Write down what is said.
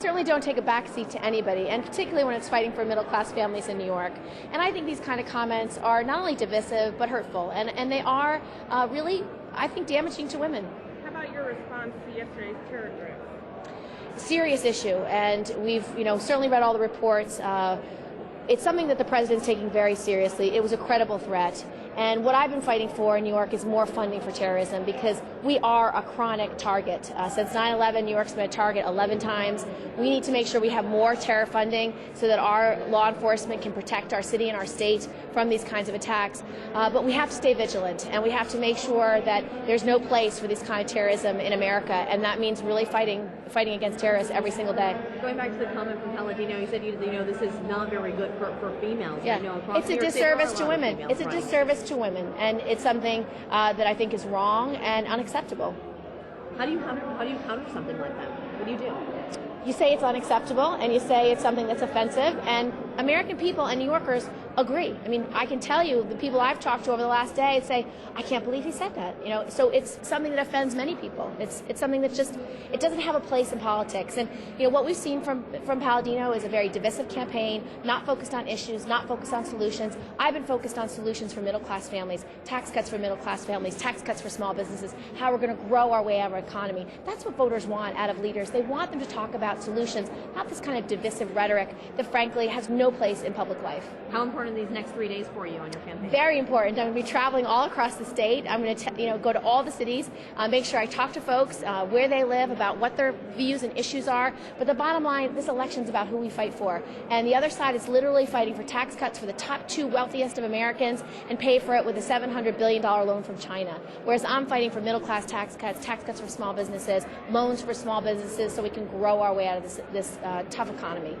Certainly don't take a backseat to anybody, and particularly when it's fighting for middle-class families in New York. And I think these kind of comments are not only divisive, but hurtful, and they are really, I think, damaging to women. How about your response to yesterday's terror threat? Serious issue, and we've certainly read all the reports. It's something that the president's taking very seriously. It was a credible threat. And what I've been fighting for in New York is more funding for terrorism, because we are a chronic target. Since 9/11, New York's been a target 11 times. We need to make sure we have more terror funding so that our law enforcement can protect our city and our state from these kinds of attacks. But we have to stay vigilant, and we have to make sure that there's no place for this kind of terrorism in America, and that means really fighting against terrorists every single day. Going back to the comment from Palladino, you said this is not very good for females. Yeah, it's a disservice to women. It's a disservice to women, and it's something that I think is wrong and unacceptable. How do you counter something like that? What do you do? You say it's unacceptable, and you say it's something that's offensive, and American people and New Yorkers agree. I mean, I can tell you, the people I've talked to over the last day say, I can't believe he said that. So it's something that offends many people. It's something that it doesn't have a place in politics. And what we've seen from Palladino is a very divisive campaign, not focused on issues, not focused on solutions. I've been focused on solutions for middle-class families, tax cuts for middle-class families, tax cuts for small businesses, how we're going to grow our way out of our economy. That's what voters want out of leaders. They want them to talk about solutions, not this kind of divisive rhetoric that frankly has no place in public life. How important are these next 3 days for you on your campaign? Very important. I'm going to be traveling all across the state. I'm going to go to all the cities, make sure I talk to folks where they live, about what their views and issues are. But the bottom line, this election's about who we fight for. And the other side is literally fighting for tax cuts for the top 2 wealthiest of Americans and pay for it with a $700 billion loan from China. Whereas I'm fighting for middle-class tax cuts for small businesses, loans for small businesses so we can grow our way out of this tough economy.